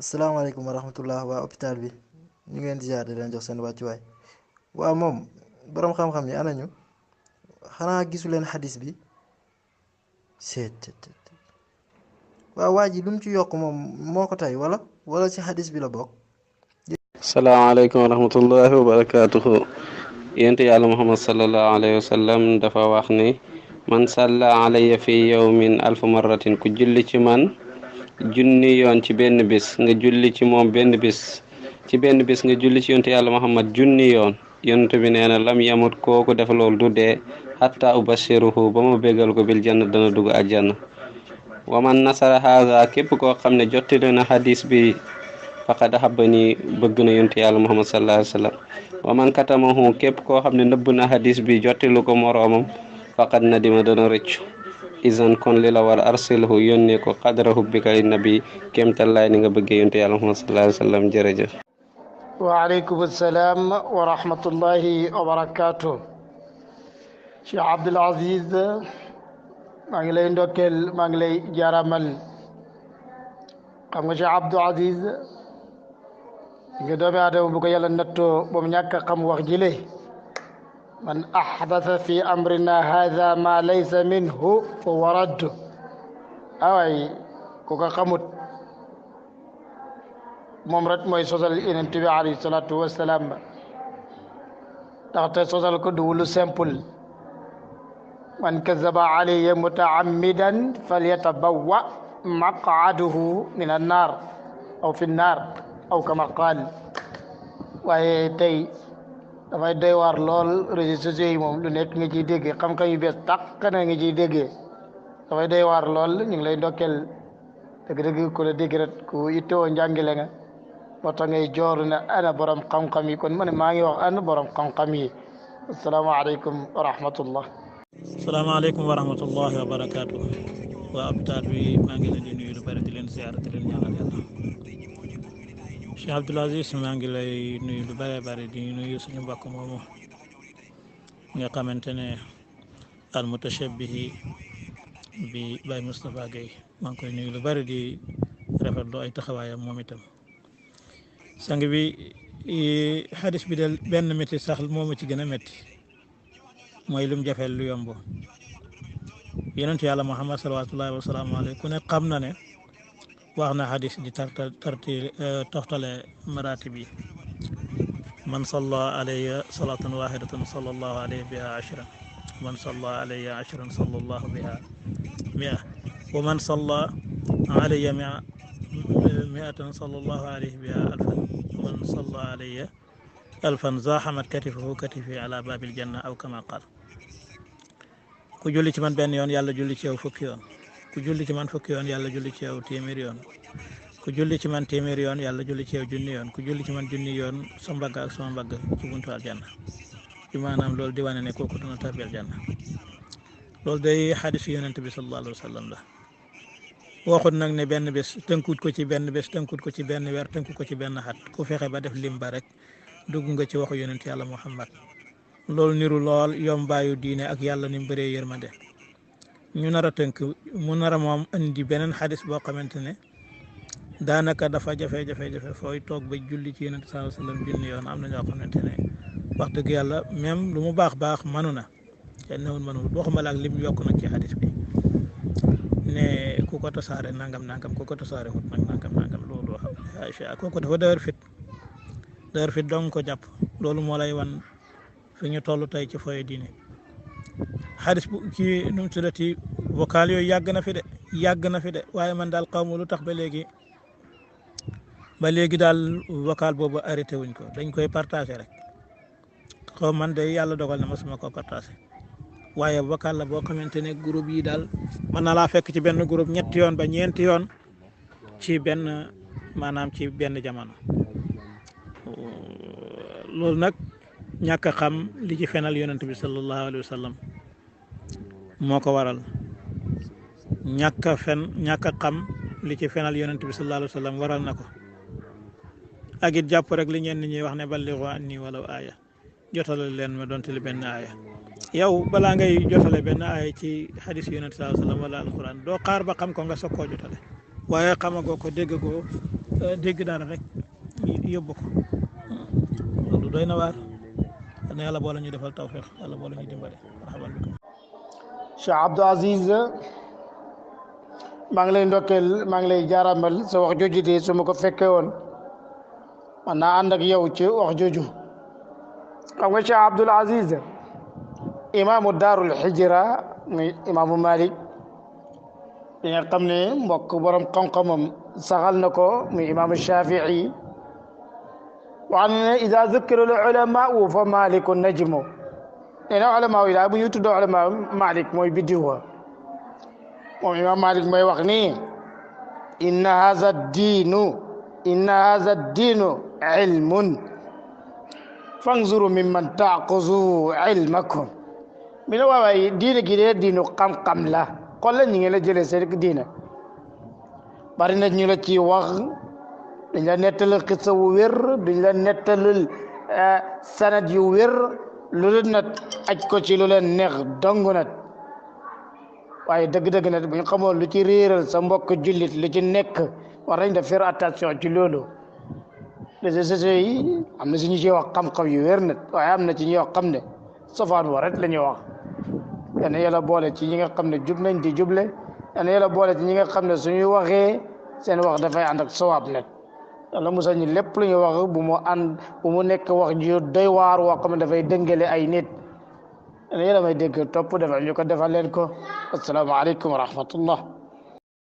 asalaamaaleykum wa rahmatullah waa hôpital bi ñu ngeen di ziar di leen jox seen wàccuwaay waaw moom boroom xam-xam yi anañu xanaa gisu leen xadis bi seet waaw waa ji lu mu ci yokk moom moo ko tey wala ci xadis bi la bokk. salaamaaleykum wa rahmatullahi wa barakaatuhu. yonent yàlla muhammad sallallahu alayhi wa sallam dafa wax ni man salla alayya fi yawmin alfa marratin ku julli ci man junni yoon ci benn bis nga julli ci moom benn bis nga julli ci yonent yàlla muhammad junni yoon yonent bi nee na lam yamut kooku def loolu du dee hatta ubashiruhu ba ma bégal ko bil janna dana dugg àjjana wa man nasara haza képp koo xam ne jottali na hadis bi faqad ahabbani bëgg na yonent yàlla muhammad sallallahu alayhi wa sallam wa man katamahu képp koo xam ne nëbb na hadis bi jottilu ko moroomam faqad nadima dana rëccu izan kon li la war arsilhu yónnee ko qadra hubbika li nabi kéemtallaay ni nga bëggee yonent yàlla muhammad sallallahu alayhi wa sallam jërëjëf. waaleykum salaam wa rahmatullahi wa barakaatu. Cheikh Abdoul Aziz maa ngi lay ndokkeel maa ngi lay jaaramal xam nga Cheikh Abdoul Aziz nga doomi aadama bu ko yàlla nattoo ba mu ñàkk a xam wax jile man ahdatha fi amrina hadha ma laysa minhu fa warad away ku ko xamut moom rek mooy sosal yonent bi alayhi salaatu wasalaam ndaxte sosal ko du lu simple man kazaba alayya mutaammidan falyatabawwa maq'adahu min annar aw fi nnar aw kama qaal waaye tey dafay doy waar lool réseaux sociaux yi moom lu nekk nga ciy déggee xam-xam yu bees tàq na nga ciy déggee dafay doy waar lool ñu ngi lay ndokkeel dëgg-dëgg ku la dégg rek ku ittoo njàngile nga moo tax ngay jooru ne ana borom xam-xam yi kon ma ne maa ngi wax ana borom xam-xam yi asalaamaaleykum wa rahmatullah. salaamaaleykum wa rahmatullahi wa barakaatu. waa hôpital bi maa ngi leen di nuyu lu bëri di leen ziar di leen ñaanal yàlla. Cheikh Abdoul Aziz maa ngi lay nuyu lu bëree bëri di nuyu suñu mbokk moomu nga xamante ne al mutashabbihi bi Baye Moustapha Gueye maa ngi koy nuyu lu bëri di rafetlu ay taxawaayam moom itam. sang bi xadis bi del benn métti sax moo ma ci gën a métti mooy lum jafeel lu yomb yonentu yàlla Muhammad salawatullahi wa salaamu alayhi ku ne xam na ne wax na xadis di toxtale marati bi man salla alayya salatan wahidatan sallallahu alayhi biha ashran man salla alayya ashran sallallahu biha mia wa man salla alayya miatan sallallahu alayhi biha alfan man salla alayya alfan zahamat katifahu katifi ala babil janna aw kama qal ku julli ci man benn yoon yàlla julli ci yow fukki yoon ku julli ci man fukki yoon yàlla julli ci yow téeméeri yoon ku julli ci man téeméeri yoon yàlla julli ci yow junni yoon ku julli ci man junni yoon sa mbagg ak sama mbagg ci buntu aljanna ci maanaam loolu di wane ne kooku dana tabbi aljanna loolu day xadis yonent bi sallallahu alayhi wa sallam la waxut nag ne benn bés tënkut ko ci benn bés tënkut ko ci benn weer tënkut ko ci benn xat ku fexe ba def lim ba rek dugg nga ci waxu yonent yàlla Muhammad loolu niru lool yombaayu diine ak yàlla ni mu bëree yërmande ñu nar a tënk mu nar a moom indi beneen xadis boo xamante ne daanaka dafa jafe-jafe fooy toog ba julli ci yonent sallallahu alayhi wa sallam junni yoon am na ñoo xamante ne wax dëgg yàlla même lu mu baax manu na kenn newul manul waxuma la ak lim yokk nag ci xadis bi ne ku ko tasaare nangam ku ko tasaare wut nag nangam loolu Aïcha kooku dafa dëgër fit dong ko jàpp loolu moo lay wan fi ñu toll tey ci foye diine xadis bu ci nu mu tuddati vocal yooyu yàgg na fi de waaye man daal xawma lu tax ba léegi daal vocal boobu arrêté wuñ ko dañ koy partagé rek xaw man de yàlla dogal na ma suma ko partagé waaye vocal la boo xamante ne groupe yi daal mën na laa fekk ci benn groupe ñetti yoon ba ñeenti yoon ci benn maanaam ci benn jamono loolu nag ñàkk a xam li ci fenal yonent bi sallallahu alayhi wa sallam moo ko waral ñàkk a xam li ci fenal yonent bi sallallahu alayhi wa sallam waral na ko ak it jàpp rek li ñenn ñuy wax ne ballighu anni walaw aaya jotale leen ma donte li benn aaya yow balaa ngay jotale benn aaya ci hadis yonent sallallahu alayhi wa sallam wala alquran doo xaar ba xam ko nga soog koo jotale waaye xamagoo ko dégg ko dégg dara rek yóbbu ko loolu doy na waar na yàlla boole ñu defal tawfiq yàlla boole ñu dimbale marhaban bikum Cheikh Abdou Aziz maa ngi lay ndokkeel maa ngi lay jaaramal sa wax jooju de su ma ko fekkee woon man naa ànd ak yow ci wax jooju xam nga Cheikh Abdoul Aziz imaamu daarul hijra muy imaamu Malik bi nga xam ne mbokk borom xam-xamam saxal na ko muy imaamu Shafii wax na ne ida zukira al ulamaau fa maliku najmu nee na ulama yi daal bu ñu tuddoo ulama Malik mooy biddiw wa moom imam Malik mooy wax ni inna haza diinu ilmun fanzuru mimman taaxuzu ilmakum mi ne waawaay diine gi dee diinu xam-xam la xool la ñi ngi la jëlee seen diine bari na ñu la ci wax duñ la nettalal xissa wu wér duñ la nettalal sanad yu wér lu leen nag aj ko ci lu leen neex dong nag waaye dëgg-dëgg nag bu ñu xamoon lu ci réeral sa mbokk jullit lu ci nekk war nañ def faire attention ci loolu réseaux sociaux yi am na si ñu ci wax xam-xam yu wér nag waaye am na ci ñuy wax xam ne safaan wa rek la ñuy wax yal yàlla boole ci ñi nga xam ne jub nañ di juble yal yàlla boole ci ñi nga xam ne suñuy waxee seen wax dafay ànd ak sawaab nag yàlla musal ñu lépp lu ñuy wax bu mu nekk wax ju doy waar woo xam ne dafay dëngale ay nit yàlla may dégg topp defal ñu ko defal leen ko assalaamu aleykum wa rahmatullah